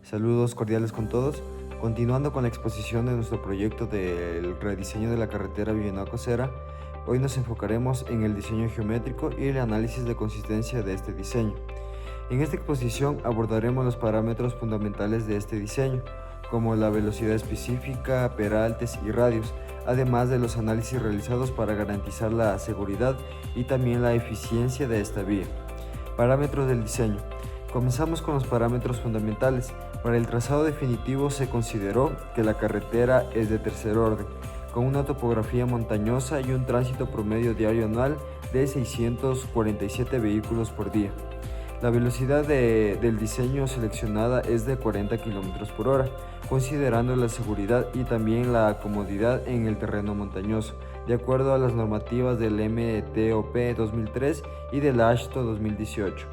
Saludos cordiales con todos. Continuando con la exposición de nuestro proyecto del rediseño de la carretera Villena-Cosera, hoy nos enfocaremos en el diseño geométrico y el análisis de consistencia de este diseño. En esta exposición abordaremos los parámetros fundamentales de este diseño, como la velocidad específica, peraltes y radios, además de los análisis realizados para garantizar la seguridad y también la eficiencia de esta vía. Parámetros del diseño. Comenzamos con los parámetros fundamentales. Para el trazado definitivo se consideró que la carretera es de tercer orden, con una topografía montañosa y un tránsito promedio diario anual de 647 vehículos por día. La velocidad del diseño seleccionada es de 40 km por hora, considerando la seguridad y también la comodidad en el terreno montañoso, de acuerdo a las normativas del MTOP 2003 y del AASHTO 2018.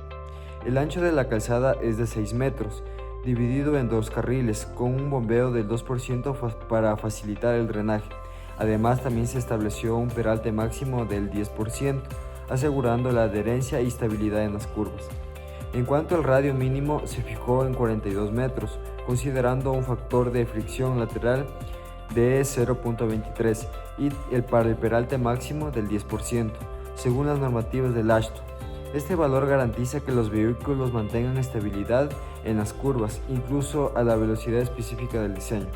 El ancho de la calzada es de 6 metros, dividido en dos carriles, con un bombeo del 2% para facilitar el drenaje. Además, también se estableció un peralte máximo del 10%, asegurando la adherencia y estabilidad en las curvas. En cuanto al radio mínimo, se fijó en 42 metros, considerando un factor de fricción lateral de 0.23 y para el peralte máximo del 10%, según las normativas del AASHTO. Este valor garantiza que los vehículos mantengan estabilidad en las curvas, incluso a la velocidad específica del diseño.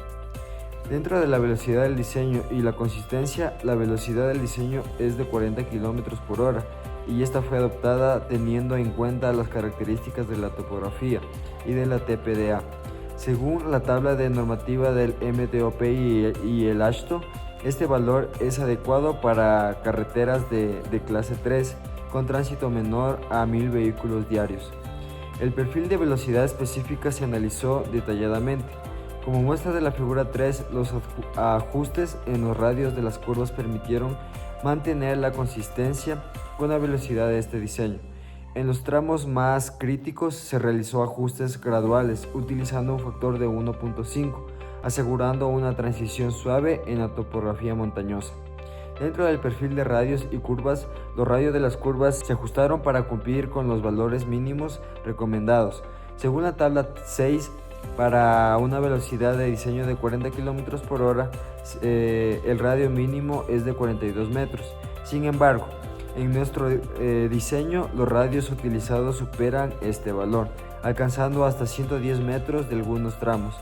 Dentro de la velocidad del diseño y la consistencia, la velocidad del diseño es de 40 km por hora y esta fue adoptada teniendo en cuenta las características de la topografía y de la TPDA. Según la tabla de normativa del MTOP y el AASHTO, este valor es adecuado para carreteras de clase 3 con tránsito menor a 1000 vehículos diarios. El perfil de velocidad específica se analizó detalladamente. Como muestra de la figura 3, los ajustes en los radios de las curvas permitieron mantener la consistencia con la velocidad de este diseño. En los tramos más críticos se realizó ajustes graduales utilizando un factor de 1.5, asegurando una transición suave en la topografía montañosa. Dentro del perfil de radios y curvas, los radios de las curvas se ajustaron para cumplir con los valores mínimos recomendados. Según la tabla 6, para una velocidad de diseño de 40 km por hora, el radio mínimo es de 42 metros. Sin embargo, en nuestro diseño, los radios utilizados superan este valor, alcanzando hasta 110 metros de algunos tramos.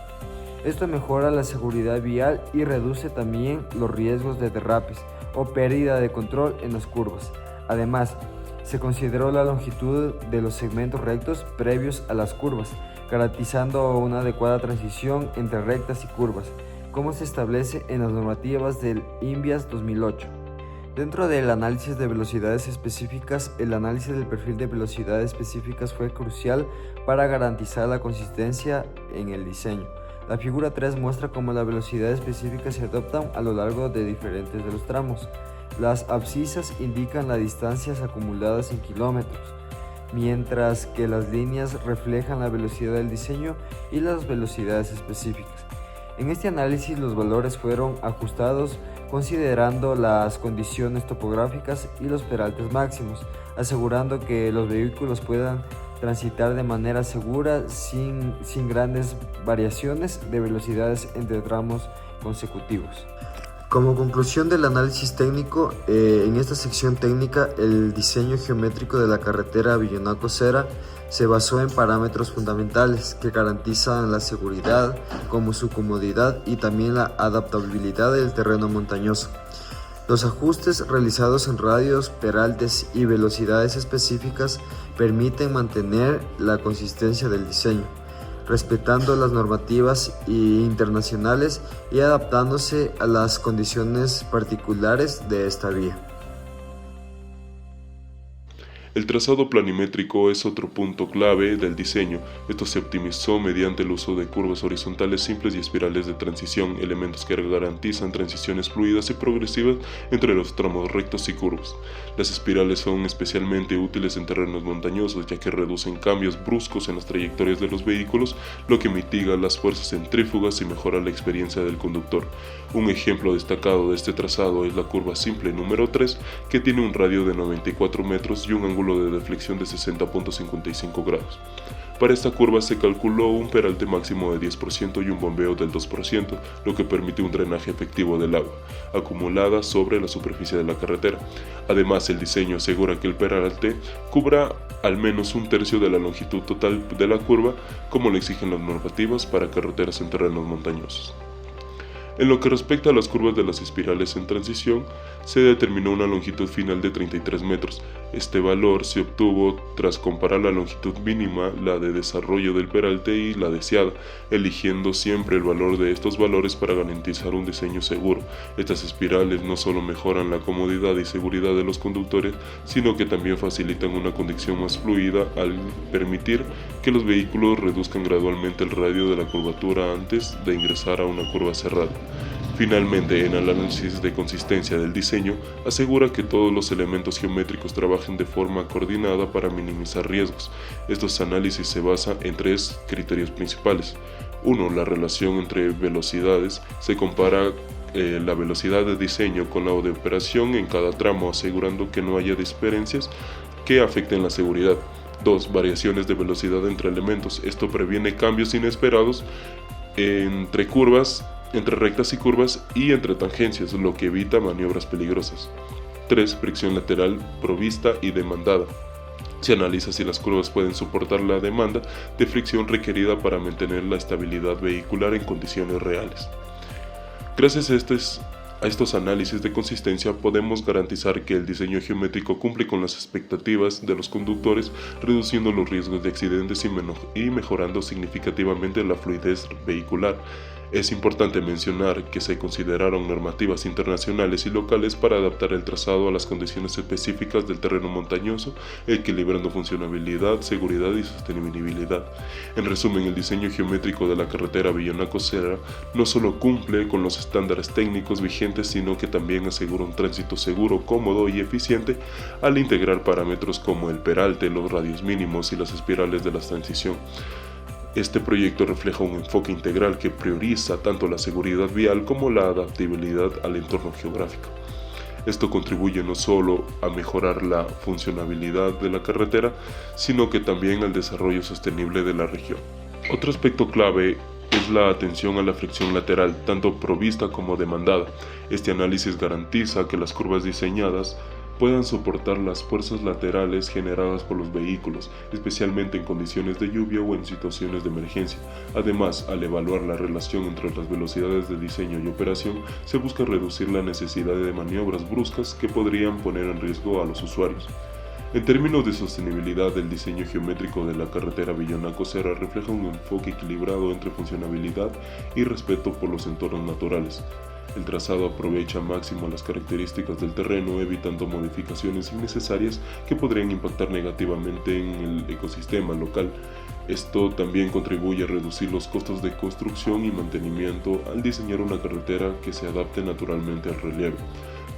Esto mejora la seguridad vial y reduce también los riesgos de derrapes o pérdida de control en las curvas. Además, se consideró la longitud de los segmentos rectos previos a las curvas, garantizando una adecuada transición entre rectas y curvas, como se establece en las normativas del INVIAS 2008. Dentro del análisis de velocidades específicas, el análisis del perfil de velocidades específicas fue crucial para garantizar la consistencia en el diseño. La figura 3 muestra cómo las velocidades específicas se adoptan a lo largo de diferentes de los tramos. Las abscisas indican las distancias acumuladas en kilómetros, mientras que las líneas reflejan la velocidad del diseño y las velocidades específicas. En este análisis los valores fueron ajustados considerando las condiciones topográficas y los peraltes máximos, asegurando que los vehículos puedan transitar de manera segura sin grandes variaciones de velocidades entre tramos consecutivos. Como conclusión del análisis técnico, en esta sección técnica, el diseño geométrico de la carretera Villena-Cosera se basó en parámetros fundamentales que garantizan la seguridad, como su comodidad y también la adaptabilidad del terreno montañoso. Los ajustes realizados en radios, peraltes y velocidades específicas permiten mantener la consistencia del diseño, respetando las normativas internacionales y adaptándose a las condiciones particulares de esta vía. El trazado planimétrico es otro punto clave del diseño. Esto se optimizó mediante el uso de curvas horizontales simples y espirales de transición, elementos que garantizan transiciones fluidas y progresivas entre los tramos rectos y curvos. Las espirales son especialmente útiles en terrenos montañosos, ya que reducen cambios bruscos en las trayectorias de los vehículos, lo que mitiga las fuerzas centrífugas y mejora la experiencia del conductor. Un ejemplo destacado de este trazado es la curva simple número 3, que tiene un radio de 94 metros y un ángulo de deflexión de 60.55 grados. Para esta curva se calculó un peralte máximo de 10% y un bombeo del 2%, lo que permite un drenaje efectivo del agua acumulada sobre la superficie de la carretera. Además, el diseño asegura que el peralte cubra al menos un tercio de la longitud total de la curva, como lo exigen las normativas para carreteras en terrenos montañosos. En lo que respecta a las curvas de las espirales en transición, se determinó una longitud final de 33 metros. Este valor se obtuvo tras comparar la longitud mínima, la de desarrollo del peralte y la deseada, eligiendo siempre el valor de estos valores para garantizar un diseño seguro. Estas espirales no solo mejoran la comodidad y seguridad de los conductores, sino que también facilitan una conducción más fluida al permitir que los vehículos reduzcan gradualmente el radio de la curvatura antes de ingresar a una curva cerrada. Finalmente, en el análisis de consistencia del diseño, asegura que todos los elementos geométricos trabajen de forma coordinada para minimizar riesgos. Estos análisis se basan en tres criterios principales. 1. La relación entre velocidades. Se compara la velocidad de diseño con la de operación en cada tramo, asegurando que no haya diferencias que afecten la seguridad. 2. Variaciones de velocidad entre elementos. Esto previene cambios inesperados entre rectas y curvas y entre tangencias, lo que evita maniobras peligrosas. 3. Fricción lateral provista y demandada. Se analiza si las curvas pueden soportar la demanda de fricción requerida para mantener la estabilidad vehicular en condiciones reales. Gracias a estos análisis de consistencia podemos garantizar que el diseño geométrico cumple con las expectativas de los conductores, reduciendo los riesgos de accidentes y mejorando significativamente la fluidez vehicular. Es importante mencionar que se consideraron normativas internacionales y locales para adaptar el trazado a las condiciones específicas del terreno montañoso, equilibrando funcionabilidad, seguridad y sostenibilidad. En resumen, el diseño geométrico de la carretera Villanaco-Cera no solo cumple con los estándares técnicos vigentes, sino que también asegura un tránsito seguro, cómodo y eficiente al integrar parámetros como el peralte, los radios mínimos y las espirales de la transición. Este proyecto refleja un enfoque integral que prioriza tanto la seguridad vial como la adaptabilidad al entorno geográfico. Esto contribuye no solo a mejorar la funcionabilidad de la carretera, sino que también al desarrollo sostenible de la región. Otro aspecto clave es la atención a la fricción lateral, tanto provista como demandada. Este análisis garantiza que las curvas diseñadas puedan soportar las fuerzas laterales generadas por los vehículos, especialmente en condiciones de lluvia o en situaciones de emergencia. Además, al evaluar la relación entre las velocidades de diseño y operación, se busca reducir la necesidad de maniobras bruscas que podrían poner en riesgo a los usuarios. En términos de sostenibilidad, el diseño geométrico de la carretera Villanaco-Cera refleja un enfoque equilibrado entre funcionabilidad y respeto por los entornos naturales. El trazado aprovecha al máximo las características del terreno, evitando modificaciones innecesarias que podrían impactar negativamente en el ecosistema local. Esto también contribuye a reducir los costos de construcción y mantenimiento al diseñar una carretera que se adapte naturalmente al relieve.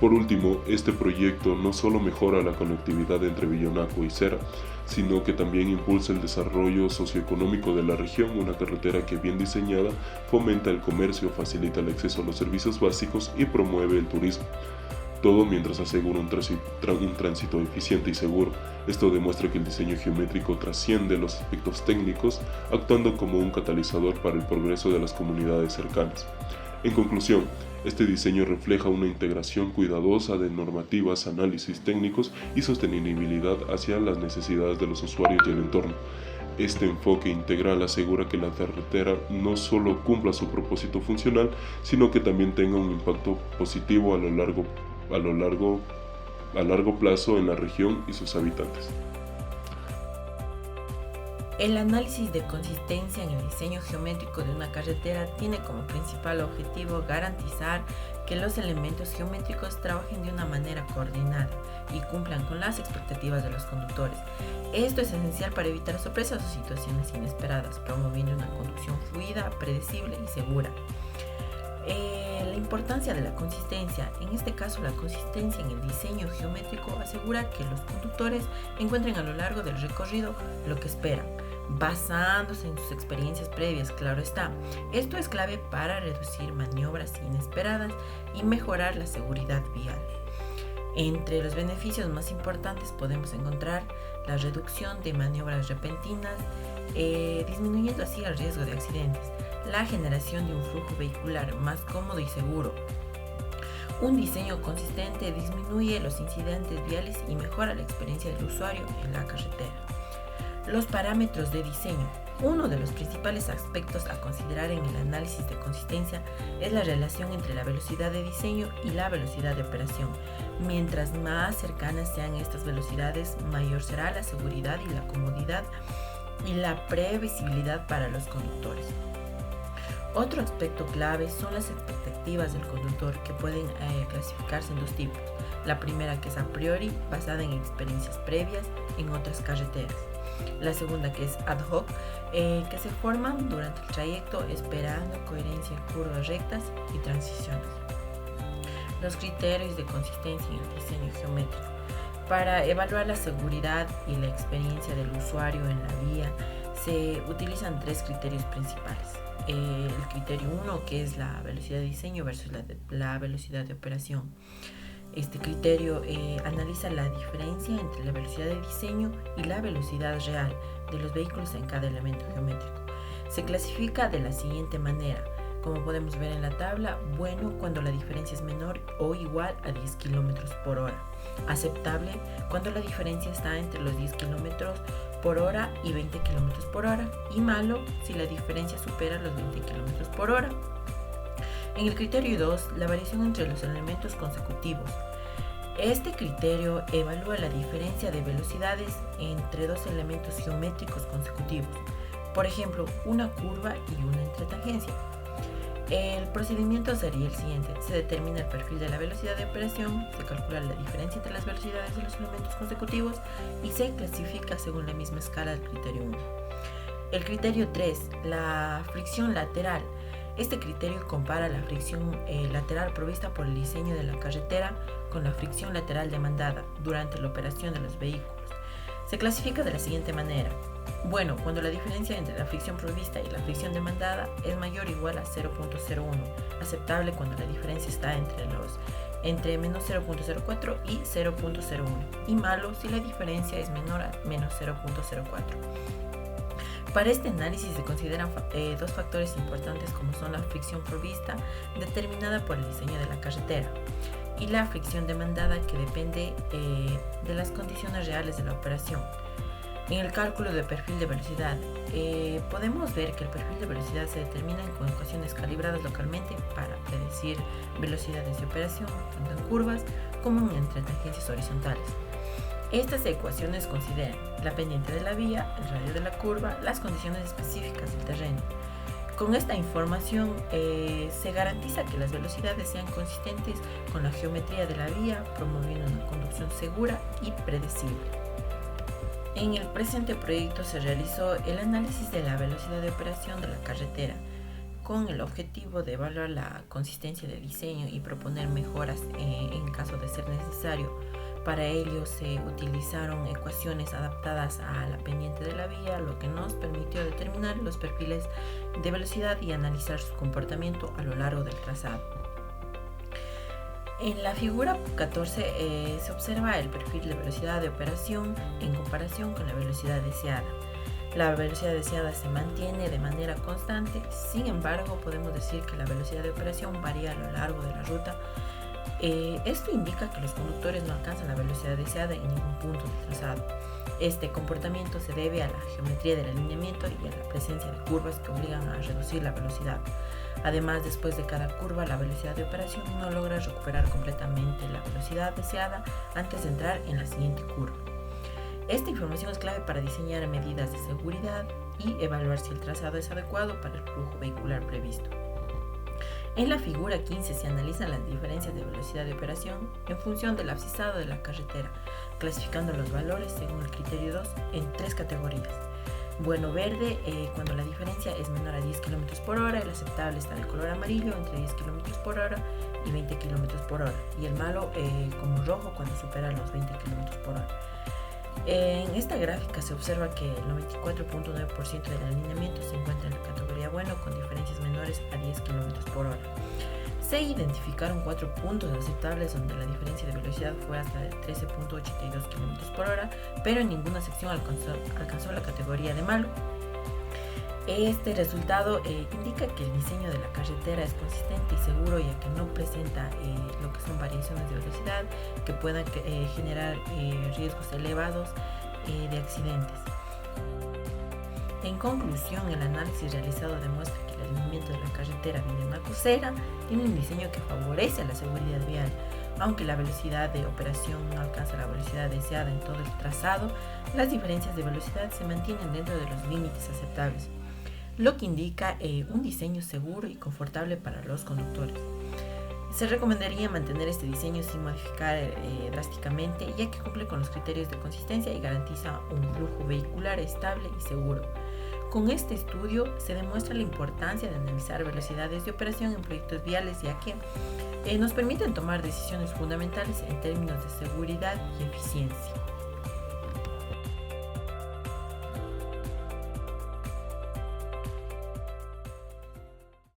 Por último, este proyecto no solo mejora la conectividad entre Villanaco y Cera, sino que también impulsa el desarrollo socioeconómico de la región. Una carretera que, bien diseñada, fomenta el comercio, facilita el acceso a los servicios básicos y promueve el turismo. Todo mientras asegura un tránsito eficiente y seguro. Esto demuestra que el diseño geométrico trasciende los aspectos técnicos, actuando como un catalizador para el progreso de las comunidades cercanas. En conclusión, este diseño refleja una integración cuidadosa de normativas, análisis técnicos y sostenibilidad hacia las necesidades de los usuarios y el entorno. Este enfoque integral asegura que la carretera no solo cumpla su propósito funcional, sino que también tenga un impacto positivo a largo plazo en la región y sus habitantes. El análisis de consistencia en el diseño geométrico de una carretera tiene como principal objetivo garantizar que los elementos geométricos trabajen de una manera coordinada y cumplan con las expectativas de los conductores. Esto es esencial para evitar sorpresas o situaciones inesperadas, promoviendo una conducción fluida, predecible y segura. La importancia de la consistencia. En este caso, la consistencia en el diseño geométrico asegura que los conductores encuentren a lo largo del recorrido lo que esperan, basándose en sus experiencias previas, claro está. Esto es clave para reducir maniobras inesperadas y mejorar la seguridad vial. Entre los beneficios más importantes podemos encontrar la reducción de maniobras repentinas, disminuyendo así el riesgo de accidentes, la generación de un flujo vehicular más cómodo y seguro. Un diseño consistente disminuye los incidentes viales y mejora la experiencia del usuario en la carretera. Los parámetros de diseño. Uno de los principales aspectos a considerar en el análisis de consistencia es la relación entre la velocidad de diseño y la velocidad de operación. Mientras más cercanas sean estas velocidades, mayor será la seguridad y la comodidad y la previsibilidad para los conductores. Otro aspecto clave son las expectativas del conductor, que pueden clasificarse en dos tipos. La primera, que es a priori, basada en experiencias previas en otras carreteras. La segunda, que es ad hoc, que se forman durante el trayecto esperando coherencia en curvas rectas y transiciones. Los criterios de consistencia en el diseño geométrico. Para evaluar la seguridad y la experiencia del usuario en la vía, se utilizan tres criterios principales. El criterio 1, que es la velocidad de diseño versus la velocidad de operación. Este criterio analiza la diferencia entre la velocidad de diseño y la velocidad real de los vehículos en cada elemento geométrico. Se clasifica de la siguiente manera, como podemos ver en la tabla: bueno cuando la diferencia es menor o igual a 10 km por hora, aceptable cuando la diferencia está entre los 10 km por hora y 20 km por hora, y malo si la diferencia supera los 20 km por hora. En el criterio 2, la variación entre los elementos consecutivos. Este criterio evalúa la diferencia de velocidades entre dos elementos geométricos consecutivos, por ejemplo, una curva y una entretangencia. El procedimiento sería el siguiente: se determina el perfil de la velocidad de operación, se calcula la diferencia entre las velocidades de los elementos consecutivos y se clasifica según la misma escala del criterio 1. El criterio 3, la fricción lateral. Este criterio compara la fricción lateral provista por el diseño de la carretera con la fricción lateral demandada durante la operación de los vehículos. Se clasifica de la siguiente manera: bueno cuando la diferencia entre la fricción provista y la fricción demandada es mayor o igual a 0.01, aceptable cuando la diferencia está entre menos 0.04 y 0.01, y malo si la diferencia es menor a menos 0.04. Para este análisis se consideran dos factores importantes, como son la fricción provista, determinada por el diseño de la carretera, y la fricción demandada, que depende de las condiciones reales de la operación. En el cálculo de perfil de velocidad, podemos ver que el perfil de velocidad se determina con ecuaciones calibradas localmente para predecir velocidades de operación, tanto en curvas como en entretangencias horizontales. Estas ecuaciones consideran la pendiente de la vía, el radio de la curva, las condiciones específicas del terreno. Con esta información se garantiza que las velocidades sean consistentes con la geometría de la vía, promoviendo una conducción segura y predecible. En el presente proyecto se realizó el análisis de la velocidad de operación de la carretera, con el objetivo de evaluar la consistencia de diseño y proponer mejoras en caso de ser necesario. Para ello se utilizaron ecuaciones adaptadas a la pendiente de la vía, lo que nos permitió determinar los perfiles de velocidad y analizar su comportamiento a lo largo del trazado. En la figura 14 se observa el perfil de velocidad de operación en comparación con la velocidad deseada. La velocidad deseada se mantiene de manera constante, sin embargo podemos decir que la velocidad de operación varía a lo largo de la ruta. Esto indica que los conductores no alcanzan la velocidad deseada en ningún punto del trazado. Este comportamiento se debe a la geometría del alineamiento y a la presencia de curvas que obligan a reducir la velocidad. Además, después de cada curva, la velocidad de operación no logra recuperar completamente la velocidad deseada antes de entrar en la siguiente curva. Esta información es clave para diseñar medidas de seguridad y evaluar si el trazado es adecuado para el flujo vehicular previsto. En la figura 15 se analizan las diferencias de velocidad de operación en función del abscisado de la carretera, clasificando los valores según el criterio 2 en tres categorías. Bueno verde, cuando la diferencia es menor a 10 km por hora, el aceptable está de color amarillo, entre 10 km por hora y 20 km por hora, y el malo como rojo cuando supera los 20 km por hora. En esta gráfica se observa que el 94.9% del alineamiento se encuentra en la categoría bueno, con diferencias menores a 10 km por hora. Se identificaron 4 puntos aceptables donde la diferencia de velocidad fue hasta de 13.82 km por hora, pero en ninguna sección alcanzó la categoría de malo. Este resultado indica que el diseño de la carretera es consistente y seguro, ya que no presenta lo que son variaciones de velocidad que puedan generar riesgos elevados de accidentes. En conclusión, el análisis realizado demuestra que el alineamiento de la carretera Villanueva-Cosera tiene un diseño que favorece la seguridad vial. Aunque la velocidad de operación no alcanza la velocidad deseada en todo el trazado, las diferencias de velocidad se mantienen dentro de los límites aceptables, lo que indica un diseño seguro y confortable para los conductores. Se recomendaría mantener este diseño sin modificar drásticamente, ya que cumple con los criterios de consistencia y garantiza un flujo vehicular estable y seguro. Con este estudio se demuestra la importancia de analizar velocidades de operación en proyectos viales, ya que nos permiten tomar decisiones fundamentales en términos de seguridad y eficiencia.